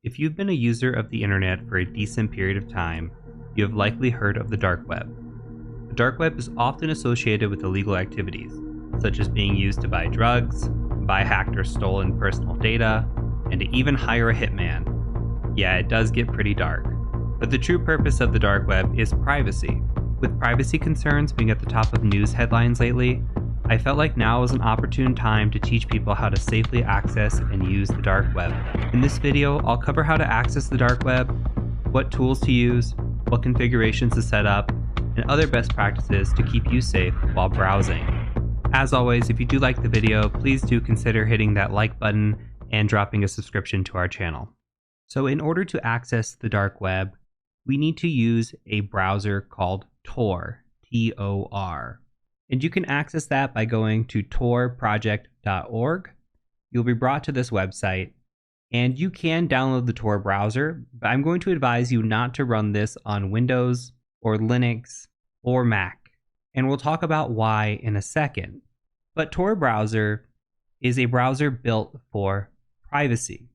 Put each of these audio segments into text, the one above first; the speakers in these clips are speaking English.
If you've been a user of the internet for a decent period of time, you have likely heard of the dark web. The dark web is often associated with illegal activities, such as being used to buy drugs, buy hacked or stolen personal data, and to even hire a hitman. Yeah, it does get pretty dark. But the true purpose of the dark web is privacy. With privacy concerns being at the top of news headlines lately, I felt like now was an opportune time to teach people how to safely access and use the dark web. In this video, I'll cover how to access the dark web, what tools to use, what configurations to set up, and other best practices to keep you safe while browsing. As always, if you do like the video, please do consider hitting that like button and dropping a subscription to our channel. So in order to access the dark web, we need to use a browser called Tor, T-O-R. And you can access that by going to torproject.org. You'll be brought to this website, and you can download the Tor browser, but I'm going to advise you not to run this on Windows or Linux or Mac. And we'll talk about why in a second. But Tor browser is a browser built for privacy.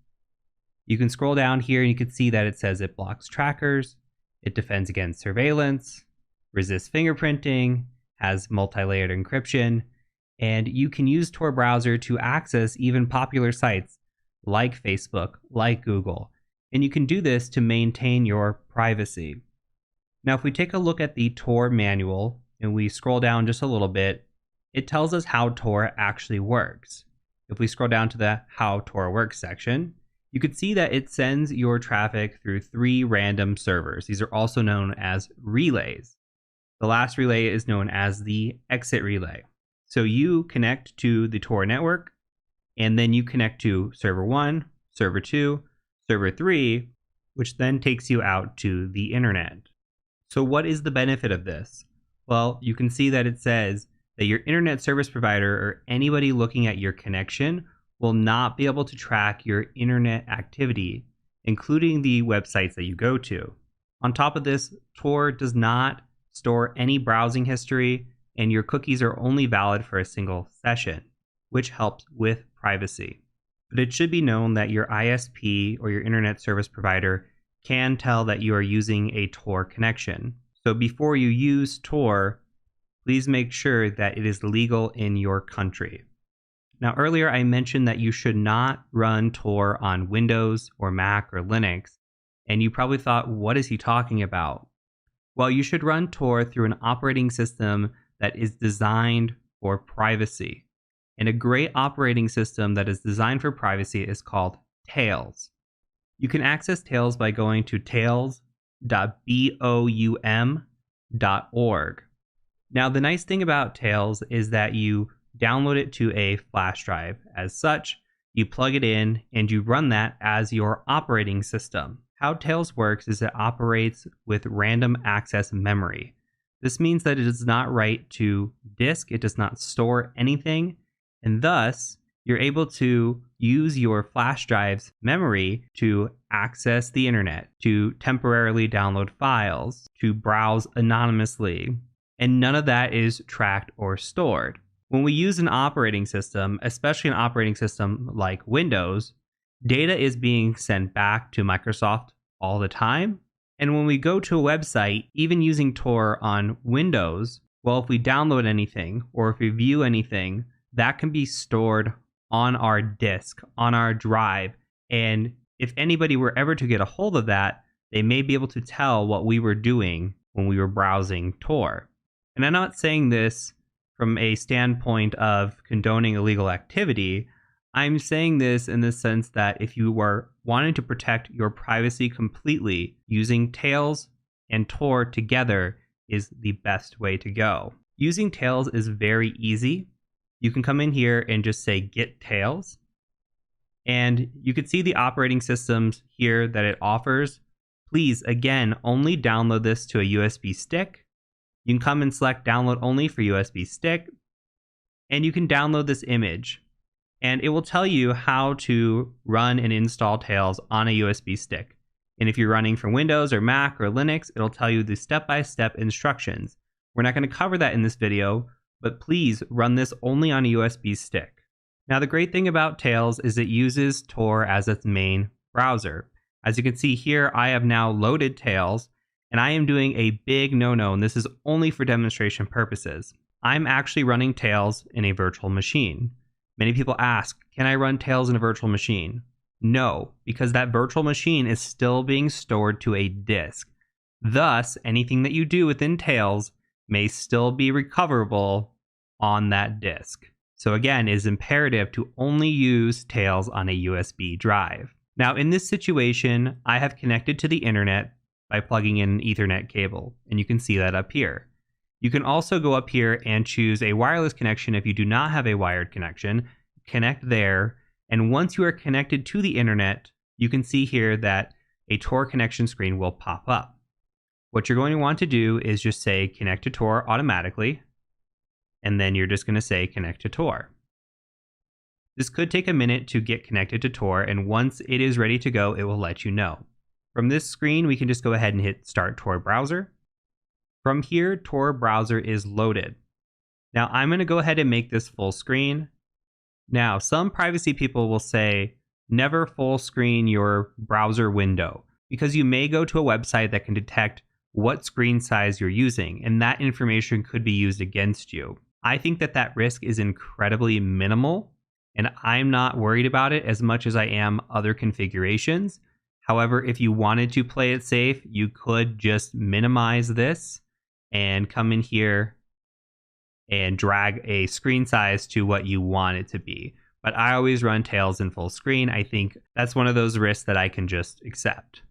You can scroll down here and you can see that it says it blocks trackers, it defends against surveillance, resists fingerprinting, has multi-layered encryption, and you can use Tor browser to access even popular sites like Facebook, like Google, and you can do this to maintain your privacy. Now, if we take a look at the Tor manual and we scroll down just a little bit, it tells us how Tor actually works. If we scroll down to the How Tor Works section, you can see that it sends your traffic through 3 random servers. These are also known as relays. The last relay is known as the exit relay. So you connect to the Tor network, and then you connect to server 1, server 2, server 3, which then takes you out to the internet. So what is the benefit of this? Well, you can see that it says that your internet service provider or anybody looking at your connection will not be able to track your internet activity, including the websites that you go to. On top of this, Tor does not store any browsing history, and your cookies are only valid for a single session, which helps with privacy. But it should be known that your ISP or your internet service provider can tell that you are using a Tor connection. So before you use Tor, please make sure that it is legal in your country. Now, earlier I mentioned that you should not run Tor on Windows or Mac or Linux, and you probably thought, what is he talking about? Well, you should run Tor through an operating system that is designed for privacy. And a great operating system that is designed for privacy is called Tails. You can access Tails by going to tails.boum.org. Now, the nice thing about Tails is that you download it to a flash drive. As such, you plug it in and you run that as your operating system. How Tails works is it operates with random access memory. This means that it does not write to disk, it does not store anything, and thus you're able to use your flash drive's memory to access the internet, to temporarily download files, to browse anonymously, and none of that is tracked or stored. When we use an operating system, especially an operating system like Windows, data is being sent back to Microsoft all the time. And when we go to a website, even using Tor on Windows, well, if we download anything or if we view anything, that can be stored on our disk, on our drive. And if anybody were ever to get a hold of that, they may be able to tell what we were doing when we were browsing Tor. And I'm not saying this from a standpoint of condoning illegal activity. I'm saying this in the sense that if you were wanting to protect your privacy completely, using Tails and Tor together is the best way to go. Using Tails is very easy. You can come in here and just say get Tails, and you can see the operating systems here that it offers. Please, again, only download this to a USB stick. You can come and select download only for USB stick, and you can download this image. And it will tell you how to run and install Tails on a USB stick. And if you're running from Windows or Mac or Linux, it'll tell you the step-by-step instructions. We're not going to cover that in this video, but please run this only on a USB stick. Now, the great thing about Tails is it uses Tor as its main browser. As you can see here, I have now loaded Tails, and I am doing a big no-no, and this is only for demonstration purposes. I'm actually running Tails in a virtual machine. Many people ask, can I run Tails in a virtual machine? No, because that virtual machine is still being stored to a disk. Thus, anything that you do within Tails may still be recoverable on that disk. So again, it is imperative to only use Tails on a USB drive. Now, in this situation, I have connected to the internet by plugging in an Ethernet cable, and you can see that up here. You can also go up here and choose a wireless connection if you do not have a wired connection. Connect there, and once you are connected to the internet, you can see here that a Tor connection screen will pop up. What you're going to want to do is just say connect to Tor automatically, and then you're just going to say connect to Tor. This could take a minute to get connected to Tor, and once it is ready to go, it will let you know. From this screen, we can just go ahead and hit Start Tor Browser. From here, Tor Browser is loaded. Now, I'm going to go ahead and make this full screen. Now, some privacy people will say, never full screen your browser window, because you may go to a website that can detect what screen size you're using, and that information could be used against you. I think that risk is incredibly minimal, and I'm not worried about it as much as I am other configurations. However, if you wanted to play it safe, you could just minimize this and come in here and drag a screen size to what you want it to be. But I always run Tails in full screen. I think that's one of those risks that I can just accept.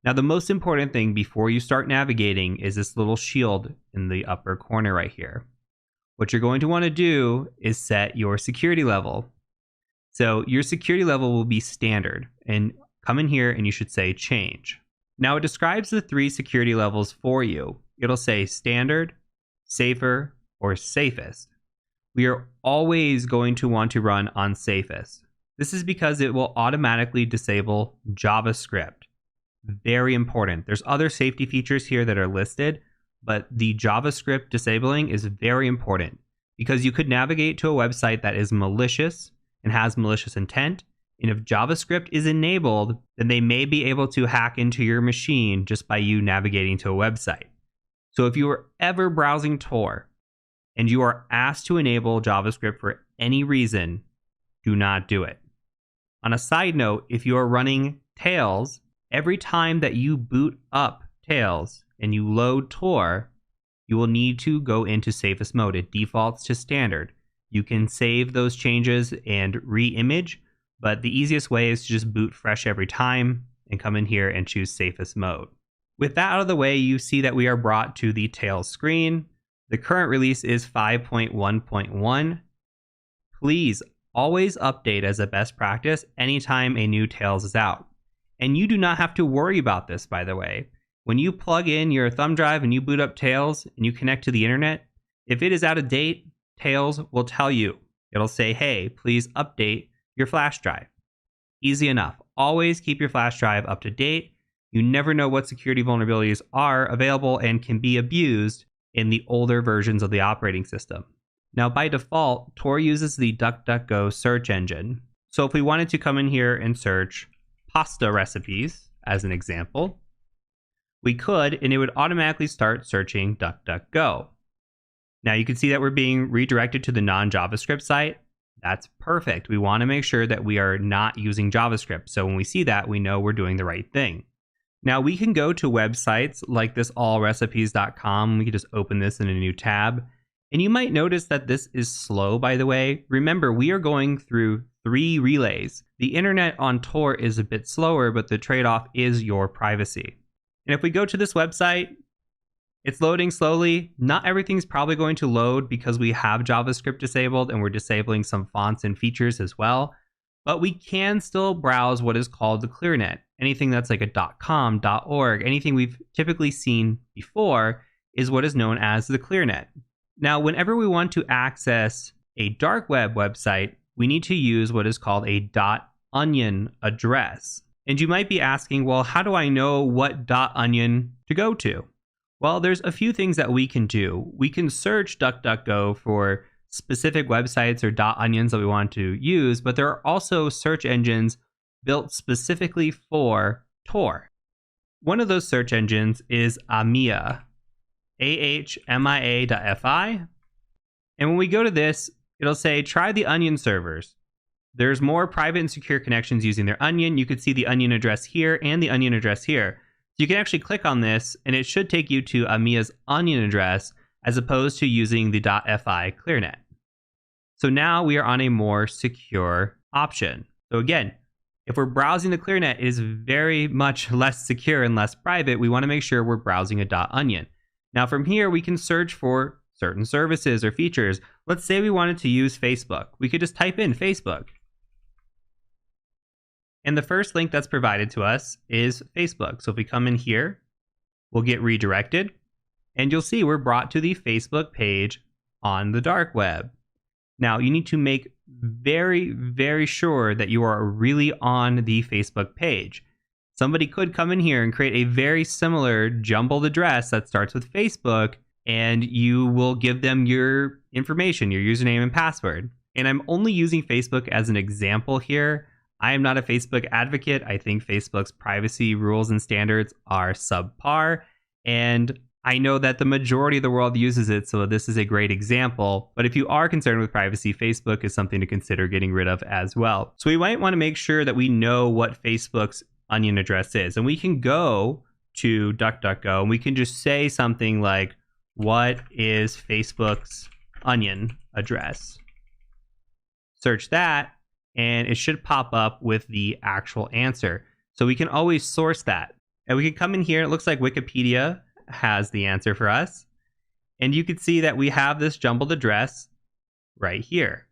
Now, the most important thing before you start navigating is this little shield in the upper corner right here. What you're going to want to do is set your security level. So your security level will be standard, and come in here and you should say change. Now it describes the 3 security levels for you. It'll say standard, safer, or safest. We are always going to want to run on safest. This is because it will automatically disable JavaScript. Very important. There's other safety features here that are listed, but the JavaScript disabling is very important because you could navigate to a website that is malicious and has malicious intent. And if JavaScript is enabled, then they may be able to hack into your machine just by you navigating to a website. So if you are ever browsing Tor and you are asked to enable JavaScript for any reason, do not do it. On a side note, if you are running Tails, every time that you boot up Tails and you load Tor, you will need to go into safest mode. It defaults to standard. You can save those changes and re-image, but the easiest way is to just boot fresh every time and come in here and choose safest mode. With that out of the way, you see that we are brought to the Tails screen. The current release is 5.1.1. Please always update as a best practice anytime a new Tails is out. And you do not have to worry about this, by the way. When you plug in your thumb drive and you boot up Tails and you connect to the internet, if it is out of date, Tails will tell you. It'll say, hey, please update your flash drive. Easy enough. Always keep your flash drive up to date. You never know what security vulnerabilities are available and can be abused in the older versions of the operating system. Now, by default, Tor uses the DuckDuckGo search engine. So if we wanted to come in here and search pasta recipes, as an example, we could, and it would automatically start searching DuckDuckGo. Now you can see that we're being redirected to the non-JavaScript site. That's perfect. We want to make sure that we are not using JavaScript. So when we see that, we know we're doing the right thing. Now we can go to websites like this allrecipes.com. We can just open this in a new tab. And you might notice that this is slow, by the way. Remember, we are going through 3 relays. The internet on Tor is a bit slower, but the trade-off is your privacy. And if we go to this website, it's loading slowly. Not everything's probably going to load because we have JavaScript disabled and we're disabling some fonts and features as well. But we can still browse what is called the ClearNet. Anything that's like a .com, .org, anything we've typically seen before is what is known as the ClearNet. Now, whenever we want to access a dark web website, we need to use what is called a .onion address. And you might be asking, well, how do I know what .onion to go to? Well, there's a few things that we can do. We can search DuckDuckGo for specific websites or .onions that we want to use, but there are also search engines built specifically for Tor. One of those search engines is Ahmia, ahmia.fi. And when we go to this, it'll say, try the Onion servers. There's more private and secure connections using their Onion. You could see the Onion address here and the Onion address here. So you can actually click on this, and it should take you to Ahmia's Onion address, as opposed to using the .fi ClearNet. So now we are on a more secure option. So again, if we're browsing the ClearNet, it is very much less secure and less private. We want to make sure we're browsing a .onion. Now from here, we can search for certain services or features. Let's say we wanted to use Facebook. We could just type in Facebook. And the first link that's provided to us is Facebook. So if we come in here, we'll get redirected, and you'll see we're brought to the Facebook page on the dark web. Now, you need to make very, very sure that you are really on the Facebook page. Somebody could come in here and create a very similar jumbled address that starts with Facebook, and you will give them your information, your username and password. And I'm only using Facebook as an example here. I am not a Facebook advocate. I think Facebook's privacy rules and standards are subpar, and I know that the majority of the world uses it, so this is a great example. But if you are concerned with privacy, Facebook is something to consider getting rid of as well. So we might want to make sure that we know what Facebook's Onion address is. And we can go to DuckDuckGo, and we can just say something like, what is Facebook's Onion address? Search that, and it should pop up with the actual answer. So we can always source that. And we can come in here, it looks like Wikipedia has the answer for us. And you can see that we have this jumbled address right here.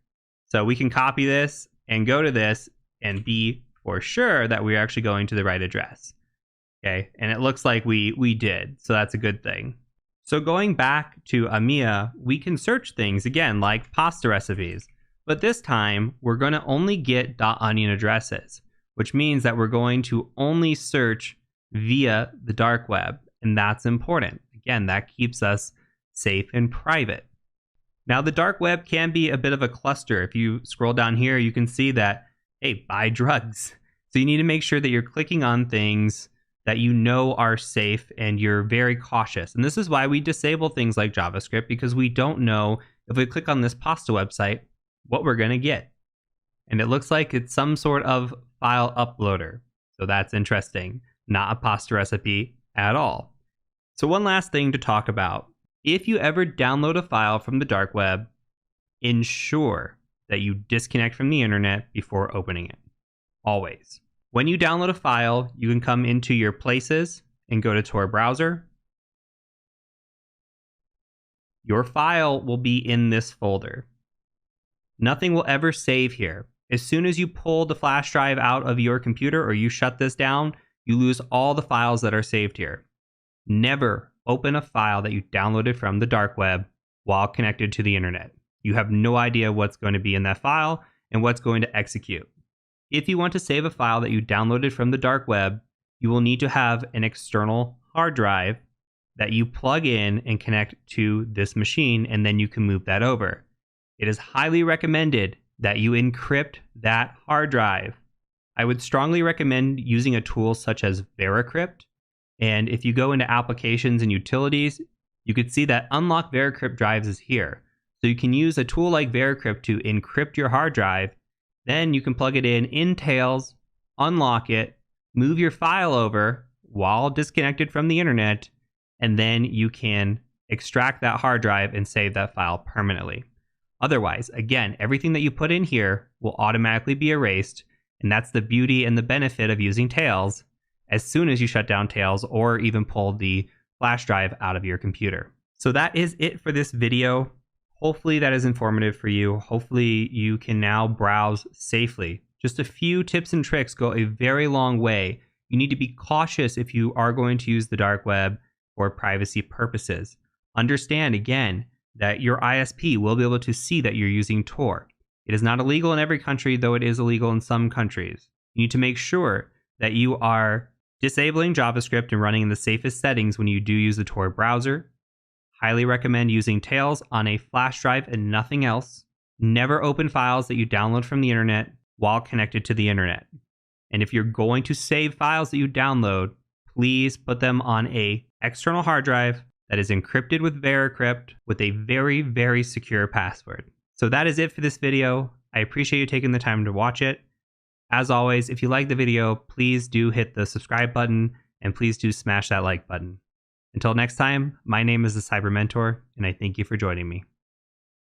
So we can copy this and go to this and be for sure that we're actually going to the right address. Okay, and it looks like we did, so that's a good thing. So going back to Ahmia, we can search things again like pasta recipes, but this time we're going to only get .onion addresses, which means that we're going to only search via the dark web. And that's important. Again, that keeps us safe and private. Now, the dark web can be a bit of a cluster. If you scroll down here, you can see that, hey, buy drugs. So you need to make sure that you're clicking on things that you know are safe and you're very cautious. And this is why we disable things like JavaScript, because we don't know if we click on this pasta website, what we're going to get. And it looks like it's some sort of file uploader. So that's interesting. Not a pasta recipe at all. So one last thing to talk about. If you ever download a file from the dark web, ensure that you disconnect from the internet before opening it. Always. When you download a file, you can come into your places and go to Tor browser. Your file will be in this folder. Nothing will ever save here. As soon as you pull the flash drive out of your computer or you shut this down, you lose all the files that are saved here. Never open a file that you downloaded from the dark web while connected to the internet. You have no idea what's going to be in that file and what's going to execute. If you want to save a file that you downloaded from the dark web, you will need to have an external hard drive that you plug in and connect to this machine, and then you can move that over. It is highly recommended that you encrypt that hard drive. I would strongly recommend using a tool such as Veracrypt. And if you go into applications and utilities, you could see that unlock Veracrypt drives is here. So you can use a tool like Veracrypt to encrypt your hard drive. Then you can plug it in Tails, unlock it, move your file over while disconnected from the internet, and then you can extract that hard drive and save that file permanently. Otherwise, again, everything that you put in here will automatically be erased. And that's the beauty and the benefit of using Tails as soon as you shut down Tails or even pull the flash drive out of your computer. So that is it for this video. Hopefully that is informative for you. Hopefully you can now browse safely. Just a few tips and tricks go a very long way. You need to be cautious if you are going to use the dark web for privacy purposes. Understand, again, that your ISP will be able to see that you're using Tor. It is not illegal in every country, though it is illegal in some countries. You need to make sure that you are disabling JavaScript and running in the safest settings when you do use the Tor browser. Highly recommend using Tails on a flash drive and nothing else. Never open files that you download from the internet while connected to the internet. And if you're going to save files that you download, please put them on a external hard drive that is encrypted with Veracrypt with a very, very secure password. So that is it for this video. I appreciate you taking the time to watch it. As always, if you like the video, please do hit the subscribe button and please do smash that like button. Until next time, my name is the Cyber Mentor, and I thank you for joining me.